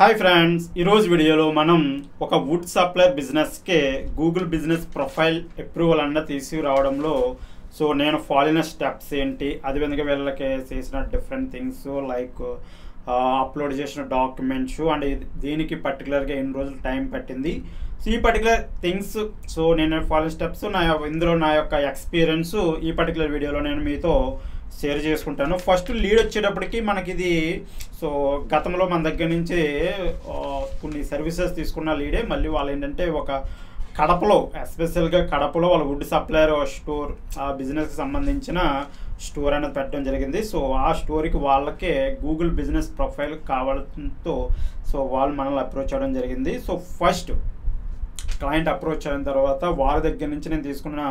Hi friends, ఈరోజు వీడియోలో మనం ఒక వుడ్ సప్లైర్ బిజినెస్కే గూగుల్ బిజినెస్ ప్రొఫైల్ అప్రూవల్ అన్న తీసుకురావడంలో నేను ఫాలో అయిన స్టెప్స్ ఏంటి, అదేవిధంగా వీళ్ళకి చేసిన డిఫరెంట్ థింగ్స్ లైక్ అప్లోడ్ చేసిన డాక్యుమెంట్స్ అండ్ దీనికి పర్టికులర్గా ఎన్ని రోజులు టైం పట్టింది. ఈ పర్టికులర్ థింగ్స్ నేను ఫాలో స్టెప్స్ ఇందులో నా యొక్క ఎక్స్పీరియన్స్ ఈ పర్టికులర్ వీడియోలో నేను మీతో షేర్ చేసుకుంటాను. ఫస్ట్ లీడ్ వచ్చేటప్పటికి మనకి ఇది గతంలో మన దగ్గర నుంచి కొన్ని సర్వీసెస్ తీసుకున్న లీడే. మళ్ళీ వాళ్ళు ఏంటంటే ఒక కడపలో, ఎస్పెషల్గా కడపలో వాళ్ళ వుడ్ సప్లైర్ స్టోర్, ఆ బిజినెస్కి సంబంధించిన స్టోర్ అనేది పెట్టడం జరిగింది. ఆ స్టోర్కి వాళ్ళకే గూగుల్ బిజినెస్ ప్రొఫైల్ కావడంతో వాళ్ళు మనల్ని అప్రోచ్ అవ్వడం జరిగింది. ఫస్ట్ క్లయింట్ అప్రోచ్ అయిన తర్వాత వారి దగ్గర నుంచి నేను తీసుకున్న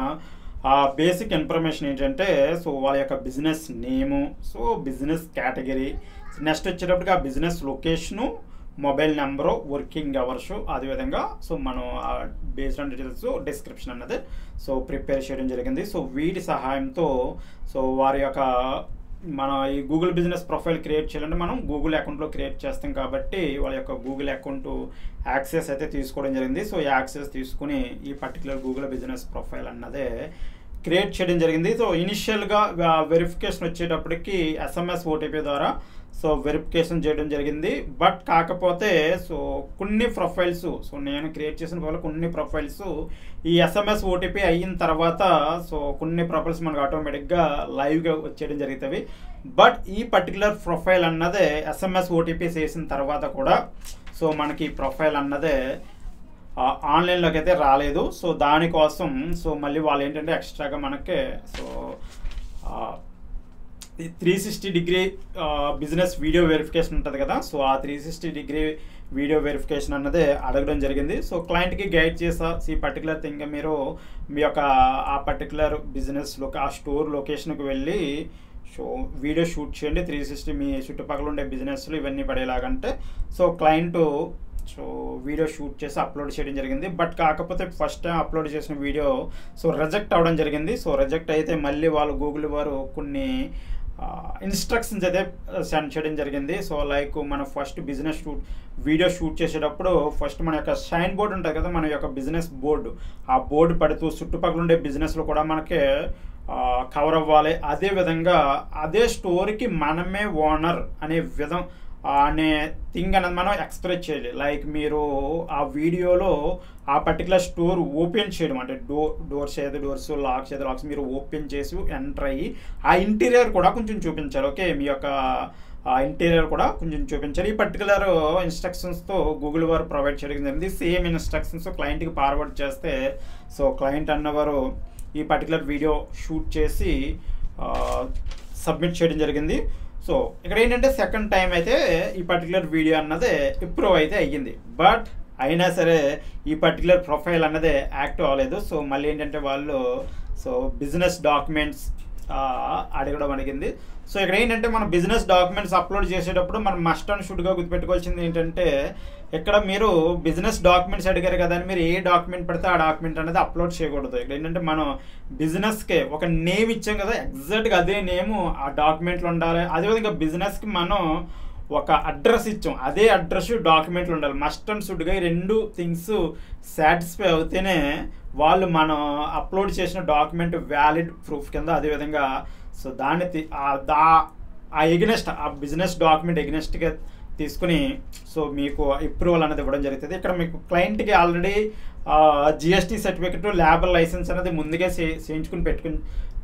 బేసిక్ ఇన్ఫర్మేషన్ ఏంటంటే వాళ్ళ యొక్క బిజినెస్ నేము, బిజినెస్ కేటగిరీ, నెక్స్ట్ వచ్చేటప్పటికి ఆ business location, mobile number, working hours, అదేవిధంగా మనం బేస్డ్ ఆన్ డీటెయిల్స్ డిస్క్రిప్షన్ అన్నది ప్రిపేర్ చేయడం జరిగింది. వీటి సహాయంతో వారి యొక్క మన ఈ గూగుల్ బిజినెస్ ప్రొఫైల్ క్రియేట్ చేయాలంటే మనం గూగుల్ అకౌంట్లో క్రియేట్ చేస్తాం కాబట్టి వాళ్ళ యొక్క గూగుల్ అకౌంట్ యాక్సెస్ అయితే తీసుకోవడం జరిగింది. ఈ యాక్సెస్ తీసుకుని ఈ పర్టికులర్ గూగుల్ బిజినెస్ ప్రొఫైల్ అన్నదే క్రియేట్ చేయడం జరిగింది. ఇనిషియల్గా వెరిఫికేషన్ వచ్చేటప్పటికి SMS OTP ద్వారా వెరిఫికేషన్ చేయడం జరిగింది. బట్ కాకపోతే కొన్ని ప్రొఫైల్స్ నేను క్రియేట్ చేసిన వల్ల కొన్ని ప్రొఫైల్స్ ఈ SMS OTP అయిన తర్వాత కొన్ని ప్రొఫైల్స్ మనకు ఆటోమేటిక్గా లైవ్గా వచ్చేయడం జరుగుతాయి. బట్ ఈ పర్టికులర్ ప్రొఫైల్ అన్నదే SMS OTP చేసిన తర్వాత కూడా మనకి ప్రొఫైల్ అన్నదే ఆన్లైన్లోకి అయితే రాలేదు. దానికోసం మళ్ళీ వాళ్ళు ఏంటంటే ఎక్స్ట్రాగా మనకి 360 డిగ్రీ బిజినెస్ వీడియో వెరిఫికేషన్ ఉంటుంది కదా. ఆ 360 డిగ్రీ వీడియో వెరిఫికేషన్ అన్నదే అడగడం జరిగింది. క్లయింట్కి గైడ్ చేసా ఈ పర్టికులర్ థింగ్ మీరు మీ యొక్క ఆ పర్టికులర్ బిజినెస్లో ఆ స్టోర్ లొకేషన్కి వెళ్ళి వీడియో షూట్ చేయండి, 360 మీ చుట్టుపక్కల ఉండే బిజినెస్లు ఇవన్నీ పడేలాగంటే క్లయింట్ వీడియో షూట్ చేసి అప్లోడ్ చేయడం జరిగింది. బట్ కాకపోతే ఫస్ట్ టైం అప్లోడ్ చేసిన వీడియో రిజెక్ట్ అవ్వడం జరిగింది. రిజెక్ట్ అయితే మళ్ళీ వాళ్ళు గూగుల్ వారు కొన్ని ఇన్స్ట్రక్షన్స్ అయితే సెండ్ చేయడం జరిగింది. లైక్ మన ఫస్ట్ బిజినెస్ వీడియో షూట్ చేసేటప్పుడు ఫస్ట్ మన యొక్క షైన్ బోర్డు ఉంటుంది కదా, మన యొక్క బిజినెస్ బోర్డు, ఆ బోర్డు పడుతూ చుట్టుపక్కల ఉండే బిజినెస్లో కూడా మనకి కవర్ అవ్వాలి. అదేవిధంగా అదే స్టోర్కి మనమే ఓనర్ అనే అనే థింగ్ అనేది మనం ఎక్స్ప్రెస్ చేయాలి. లైక్ మీరు ఆ వీడియోలో ఆ పర్టికులర్ స్టోర్ ఓపెన్ చేయడం, అంటే డోర్స్ ఏదో డోర్స్, లాక్స్ ఏదో లాక్స్ మీరు ఓపెన్ చేసి ఎంటర్ అయ్యి ఆ ఇంటీరియర్ కూడా కొంచెం చూపించాలి. ఓకే, మీ యొక్క ఇంటీరియర్ కూడా కొంచెం చూపించాలి. ఈ పర్టికులర్ ఇన్స్ట్రక్షన్స్తో గూగుల్ వారు ప్రొవైడ్ చేయడం జరిగింది. సేమ్ ఇన్స్ట్రక్షన్స్ క్లయింట్కి ఫార్వర్డ్ చేస్తే క్లయింట్ అన్నవారు ఈ పర్టికులర్ వీడియో షూట్ చేసి సబ్మిట్ చేయడం జరిగింది. ఇక్కడ ఏంటంటే సెకండ్ టైం అయితే ఈ పర్టికులర్ వీడియో అన్నదే అప్రూవ్ అయితే అయ్యింది. బట్ అయినా సరే ఈ పర్టికులర్ ప్రొఫైల్ అన్నదే యాక్టివ్ అవ్వలేదు. మళ్ళీ ఏంటంటే వాళ్ళు బిజినెస్ డాక్యుమెంట్స్ అడగడం అడిగింది. ఇక్కడ ఏంటంటే మన బిజినెస్ డాక్యుమెంట్స్ అప్లోడ్ చేసేటప్పుడు మనం మస్ట్ అండ్ షుడ్గా గుర్తుపెట్టుకోవాల్సింది ఏంటంటే ఇక్కడ మీరు బిజినెస్ డాక్యుమెంట్స్ అడిగారు కదా అని మీరు ఏ డాక్యుమెంట్ పెడితే ఆ డాక్యుమెంట్ అనేది అప్లోడ్ చేయకూడదు. ఇక్కడ ఏంటంటే మనం బిజినెస్కే ఒక నేమ్ ఇచ్చాం కదా, ఎగ్జాక్ట్గా అదే నేము ఆ డాక్యుమెంట్లో ఉండాలి. అదేవిధంగా బిజినెస్కి మనం ఒక అడ్రస్ ఇచ్చాం, అదే అడ్రస్ డాక్యుమెంట్లు ఉండాలి. మస్ట్ అండ్ షుడ్గా ఈ రెండు థింగ్స్ సాటిస్ఫై అవుతేనే వాళ్ళు మనం అప్లోడ్ చేసిన డాక్యుమెంట్ వ్యాలిడ్ ప్రూఫ్ కింద, అదేవిధంగా దాన్ని ఆ ఎగ్నెస్ట్ ఆ బిజినెస్ డాక్యుమెంట్ ఎగ్నెస్ట్గా తీసుకుని మీకు అప్రూవల్ అనేది ఇవ్వడం జరుగుతుంది. ఇక్కడ మీకు క్లయింట్కి already GST certificate, labour license అనేది ముందుగా చేయించుకుని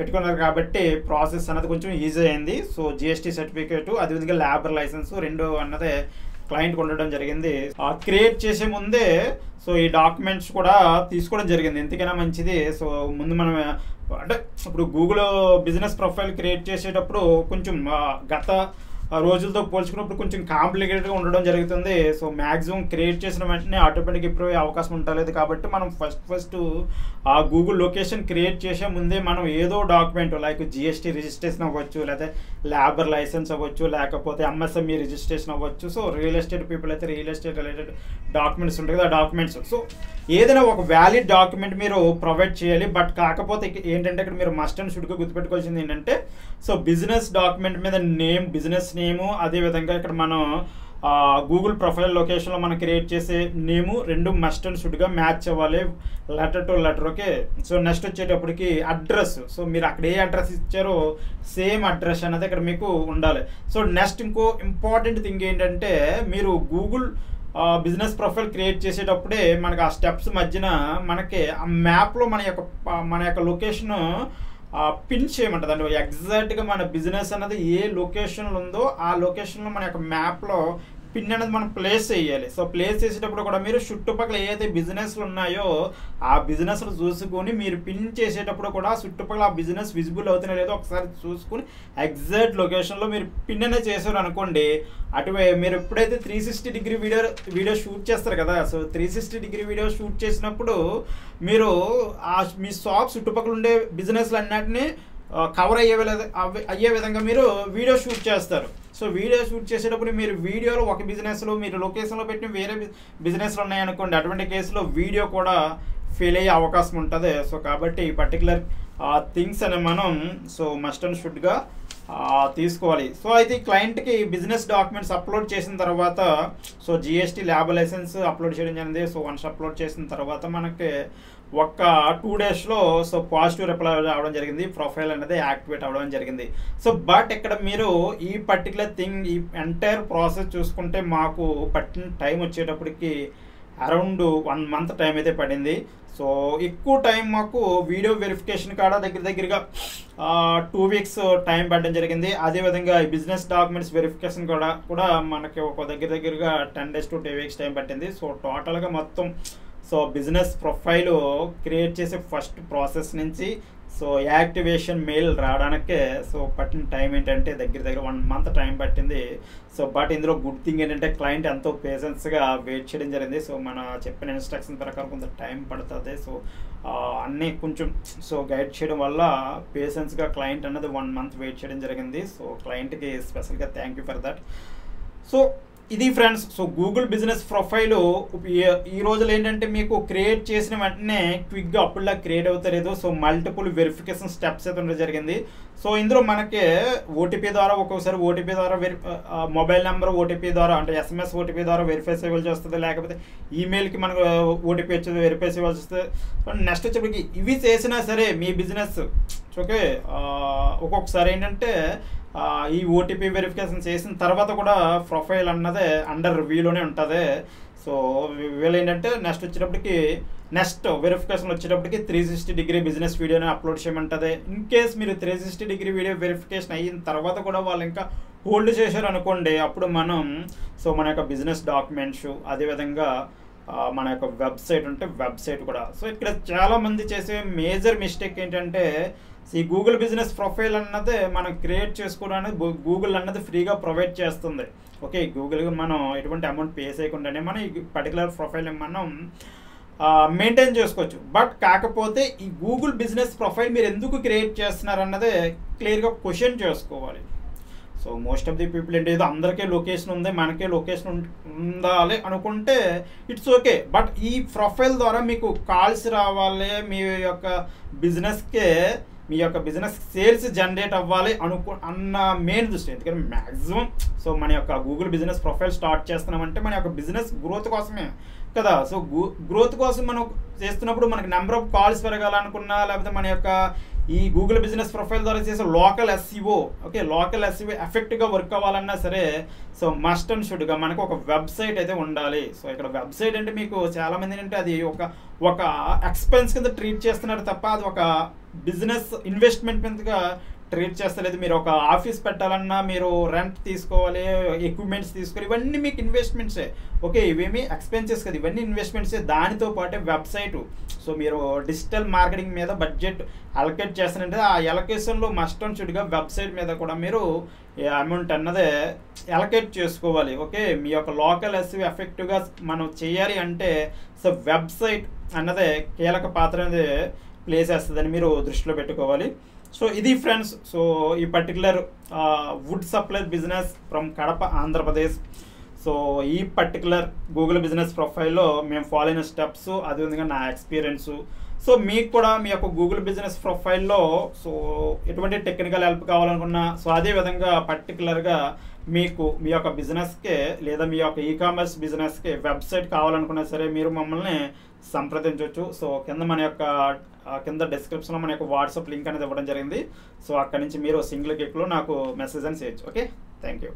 పెట్టుకున్నారు కాబట్టి ప్రాసెస్ అనేది కొంచెం ఈజీ అయింది. GST సర్టిఫికేట్ అదేవిధంగా లేబర్ లైసెన్స్ రెండు అన్నదే క్లయింట్కి ఉండడం జరిగింది. క్రియేట్ చేసే ముందే ఈ డాక్యుమెంట్స్ కూడా తీసుకోవడం జరిగింది. ఎందుకైనా మంచిది. ముందు మనం అంటే ఇప్పుడు గూగుల్ బిజినెస్ ప్రొఫైల్ క్రియేట్ చేసేటప్పుడు కొంచెం గత రోజులతో పోల్చుకున్నప్పుడు కొంచెం కాంప్లికేటెడ్గా ఉండడం జరుగుతుంది. మ్యాక్సిమం క్రియేట్ చేసిన వెంటనే ఆటోమేటిక్ ఇంప్రూవ్ అయ్యే అవకాశం ఉండలేదు. కాబట్టి మనం ఫస్ట్ ఆ గూగుల్ లొకేషన్ క్రియేట్ చేసే ముందే మనం ఏదో డాక్యుమెంట్ లైక్ GST రిజిస్ట్రేషన్ అవ్వచ్చు, లేకపోతే లేబర్ లైసెన్స్ అవ్వచ్చు, లేకపోతే MSME రిజిస్ట్రేషన్ అవ్వచ్చు. రియల్ ఎస్టేట్ పీపుల్ అయితే రియల్ ఎస్టేట్ రిలేటెడ్ డాక్యుమెంట్స్ ఉంటాయి కదా, ఆ డాక్యుమెంట్స్. ఏదైనా ఒక వ్యాలిడ్ డాక్యుమెంట్ మీరు ప్రొవైడ్ చేయాలి. బట్ కాకపోతే ఏంటంటే ఇక్కడ మీరు మస్ట్ అండ్ షుడ్గా గుర్తుపెట్టుకోవాల్సింది ఏంటంటే బిజినెస్ డాక్యుమెంట్ మీద నేమ్, బిజినెస్ నేము, అదేవిధంగా ఇక్కడ మనం గూగుల్ ప్రొఫైల్ లొకేషన్లో మనం క్రియేట్ చేసే నేము రెండు మస్ట్ అండ్ షుడ్గా మ్యాచ్ అవ్వాలి, letter to letter. Okay, so next వచ్చేటప్పటికి అడ్రస్. సో మీరు అక్కడ ఏ అడ్రస్ ఇచ్చారో సేమ్ అడ్రస్ అనేది ఇక్కడ మీకు ఉండాలి. సో నెక్స్ట్ ఇంకో ఇంపార్టెంట్ థింగ్ ఏంటంటే, మీరు గూగుల్ బిజినెస్ ప్రొఫైల్ క్రియేట్ చేసేటప్పుడే మనకి ఆ స్టెప్స్ మధ్యన మనకి ఆ మ్యాప్లో మన యొక్క లొకేషన్ పిన్ చేయమంటుంది అండి. ఎగ్జాక్ట్గా మన బిజినెస్ అనేది ఏ లొకేషన్లో ఉందో ఆ లొకేషన్లో మన యొక్క మ్యాప్లో పిన్ అనేది మనం ప్లేస్ చేయాలి. సో ప్లేస్ చేసేటప్పుడు కూడా మీరు చుట్టుపక్కల ఏదైతే బిజినెస్లు ఉన్నాయో ఆ బిజినెస్లు చూసుకొని మీరు పిన్ చేసేటప్పుడు కూడా చుట్టుపక్కల ఆ బిజినెస్ విజిబుల్ అవుతున్నా లేదో ఒకసారి చూసుకుని ఎగ్జాక్ట్ లొకేషన్లో మీరు పిన్ అనేది చేశారు అనుకోండి, మీరు ఎప్పుడైతే 360 డిగ్రీ వీడియో షూట్ చేస్తారు కదా, సో 360 డిగ్రీ వీడియో షూట్ చేసినప్పుడు మీరు మీ షాప్ చుట్టుపక్కల ఉండే బిజినెస్లు అన్నిటినీ కవర్ అయ్యే విధంగా మీరు వీడియో షూట్ చేస్తారు. సో వీడియో షూట్ చేసేటప్పుడు మీరు వీడియోలో ఒక బిజినెస్లో మీరు లొకేషన్లో పెట్టిన వేరే బిజినెస్లు ఉన్నాయనుకోండి, అటువంటి కేసులో వీడియో కూడా ఫెయిల్ అయ్యే అవకాశం ఉంటుంది. సో కాబట్టి ఈ పర్టికులర్ థింగ్స్ అని మనం సో మస్ట్ అండ్ షుడ్గా తీసుకోవాలి. సో అయితే క్లయింట్కి బిజినెస్ డాక్యుమెంట్స్ అప్లోడ్ చేసిన తర్వాత so GST lab license upload చేయడం జరిగింది. సో వన్స్ అప్లోడ్ చేసిన తర్వాత మనకి ఒక్క 2 డేస్లో సో పాజిటివ్ రిప్లై రావడం జరిగింది, ప్రొఫైల్ అనేది యాక్టివేట్ అవ్వడం జరిగింది. సో బట్ ఇక్కడ మీరు ఈ పర్టికులర్ థింగ్ ఈ ఎంటైర్ ప్రాసెస్ చూసుకుంటే మాకు పట్టిన టైం వచ్చేటప్పటికి అరౌండ్ 1 మంత్ టైం అయితే పడింది. సో ఎక్కువ టైం మాకు వీడియో వెరిఫికేషన్ కాడ దగ్గరగా 2 వీక్స్ టైం పడడం జరిగింది. అదేవిధంగా ఈ బిజినెస్ డాక్యుమెంట్స్ వెరిఫికేషన్ కూడా మనకి ఒక దగ్గరగా 10 days to 2 weeks టైం పట్టింది. సో టోటల్గా మొత్తం సో బిజినెస్ ప్రొఫైల్ క్రియేట్ చేసే ఫస్ట్ ప్రాసెస్ నుంచి సో యాక్టివేషన్ మెయిల్ రావడానికే సో పట్టిన టైం ఏంటంటే దగ్గర 1 మంత్ టైం పట్టింది. సో బట్ ఇందులో గుడ్ థింగ్ ఏంటంటే క్లయింట్ ఎంతో పేషెన్స్గా వెయిట్ చేయడం జరిగింది. సో మన చెప్పిన ఇన్స్ట్రక్షన్ ప్రకారం కొంత టైం పడుతుంది. సో అన్నీ కొంచెం సో గైడ్ చేయడం వల్ల పేషెన్స్గా క్లయింట్ అన్నది 1 మంత్ వెయిట్ చేయడం జరిగింది. సో క్లయింట్కి స్పెషల్గా thank you for that. So ఇది friends, so Google business profile ఈ రోజులు ఏంటంటే మీకు క్రియేట్ చేసిన వెంటనే క్విక్గా అప్పుడులా క్రియేట్ అవుతలేదు. సో మల్టిపుల్ వెరిఫికేషన్ స్టెప్స్ అయితే ఉండడం జరిగింది. సో ఇందులో మనకి ఓటీపీ ద్వారా ఒక్కొక్కసారి ఓటీపీ ద్వారా మొబైల్ నెంబర్ ఓటీపీ ద్వారా అంటే SMS ఓటీపీ ద్వారా వెరిఫై చేయవలసి వస్తుంది, లేకపోతే ఈమెయిల్కి మనకు ఓటీపీ వచ్చేది వెరిఫై చేయవలసి వస్తుంది. నెక్స్ట్ వచ్చేప్పటికి ఇవి చేసినా సరే మీ బిజినెస్ ఓకే ఒక్కొక్కసారి ఏంటంటే ఈ ఓటీపీ వెరిఫికేషన్ చేసిన తర్వాత కూడా ప్రొఫైల్ అన్నదే అండర్ రివ్యూలోనే ఉంటుంది. సో వీళ్ళు ఏంటంటే నెక్స్ట్ వెరిఫికేషన్ వచ్చేటప్పటికి 360 డిగ్రీ బిజినెస్ వీడియోని అప్లోడ్ చేయమంటుంది. ఇన్ కేస్ మీరు 360 డిగ్రీ వీడియో వెరిఫికేషన్ అయిన తర్వాత కూడా వాళ్ళు ఇంకా హోల్డ్ చేశారు అనుకోండి, అప్పుడు మనం సో మన యొక్క బిజినెస్ డాక్యుమెంట్స్ అదేవిధంగా మన యొక్క వెబ్సైట్ ఉంటే వెబ్సైట్ కూడా. సో ఇక్కడ చాలామంది చేసే మేజర్ మిస్టేక్ ఏంటంటే ఈ గూగుల్ బిజినెస్ ప్రొఫైల్ అన్నది మనం క్రియేట్ చేసుకోవడానికి గూగుల్ అన్నది ఫ్రీగా ప్రొవైడ్ చేస్తుంది. ఓకే, గూగుల్కి మనం ఎటువంటి అమౌంట్ పే చేయకుండానే మనం ఈ పర్టికులర్ ప్రొఫైల్ని మనం మెయింటైన్ చేసుకోవచ్చు. బట్ కాకపోతే ఈ గూగుల్ బిజినెస్ ప్రొఫైల్ మీరు ఎందుకు క్రియేట్ చేస్తున్నారు అన్నది క్లియర్గా క్వశ్చన్ చేసుకోవాలి. So most of the people ఏంటి ఏదో అందరికీ లొకేషన్ ఉంది మనకే లొకేషన్ ఉండాలి అనుకుంటే ఇట్స్ ఓకే. బట్ ఈ ప్రొఫైల్ ద్వారా మీకు కాల్స్ రావాలి, మీ యొక్క బిజినెస్కే మీ యొక్క బిజినెస్ సేల్స్ జనరేట్ అవ్వాలి అన్న మెయిన్ దృష్టి. ఎందుకంటే మ్యాక్సిమం సో మన యొక్క గూగుల్ బిజినెస్ ప్రొఫైల్ స్టార్ట్ చేస్తున్నామంటే మన యొక్క బిజినెస్ గ్రోత్ కోసమే కదా. సో గ్రోత్ కోసం మనం చేస్తున్నప్పుడు మనకి నెంబర్ ఆఫ్ కాల్స్ పెరగాలనుకున్నా, లేకపోతే మన యొక్క ఈ గూగుల్ బిజినెస్ ప్రొఫైల్ ద్వారా చేసే లోకల్ SEO ఎఫెక్ట్గా వర్క్ అవ్వాలన్నా సరే సో మస్ట్ అండ్ షుడ్గా మనకు ఒక వెబ్సైట్ అయితే ఉండాలి. సో ఇక్కడ వెబ్సైట్ అంటే మీకు చాలామంది ఏంటంటే అది ఒక ఎక్స్పెన్స్ కింద ట్రీట్ చేస్తున్నారు తప్ప అది ఒక బిజినెస్ ఇన్వెస్ట్మెంట్ కిందగా ట్రీట్ చేస్తలేదు. మీరు ఒక ఆఫీస్ పెట్టాలన్నా మీరు రెంట్ తీసుకోవాలి, ఎక్విప్మెంట్స్ తీసుకోవాలి, ఇవన్నీ మీకు ఇన్వెస్ట్మెంట్సే. ఓకే, ఇవేమి ఎక్స్పెన్సెస్ కదా, ఇవన్నీ ఇన్వెస్ట్మెంట్సే. దానితో పాటే వెబ్సైటు సో మీరు డిజిటల్ మార్కెటింగ్ మీద బడ్జెట్ అలొకేట్ చేస్తారంటే ఆ ఎలొకేషన్లో మస్ట్ అండ్ షుడ్గా వెబ్సైట్ మీద కూడా మీరు అమౌంట్ అన్నదే అలొకేట్ చేసుకోవాలి. ఓకే, మీ యొక్క లోకల్ SEO ఎఫెక్టివ్గా మనం చేయాలి అంటే సో వెబ్సైట్ అన్నదే కీలక పాత్ర అనేది ప్లే చేస్తుందని మీరు దృష్టిలో పెట్టుకోవాలి. సో ఇది ఫ్రెండ్స్, సో ఈ particular would supply business from Kadapa Andhra Pradesh. So ఈ పర్టికులర్ గూగుల్ బిజినెస్ ప్రొఫైల్లో మేము ఫాలో అయిన స్టెప్స్, అదేవిధంగా నా ఎక్స్పీరియన్సు, సో మీకు కూడా మీ యొక్క గూగుల్ బిజినెస్ ప్రొఫైల్లో సో ఎటువంటి టెక్నికల్ హెల్ప్ కావాలనుకున్నా, సో అదే విధంగా పర్టికులర్గా మీకు మీ యొక్క బిజినెస్కే లేదా మీ యొక్క ఈకామర్స్ బిజినెస్కి వెబ్సైట్ కావాలనుకున్నా సరే మీరు మమ్మల్ని సంప్రదించవచ్చు. సో కింద డిస్క్రిప్షన్లో మన యొక్క వాట్సాప్ లింక్ అనేది ఇవ్వడం జరిగింది. సో అక్కడి నుంచి మీరు సింగిల్ క్లిక్లో నాకు మెసేజ్ అని చేయొచ్చు. Okay, thank you.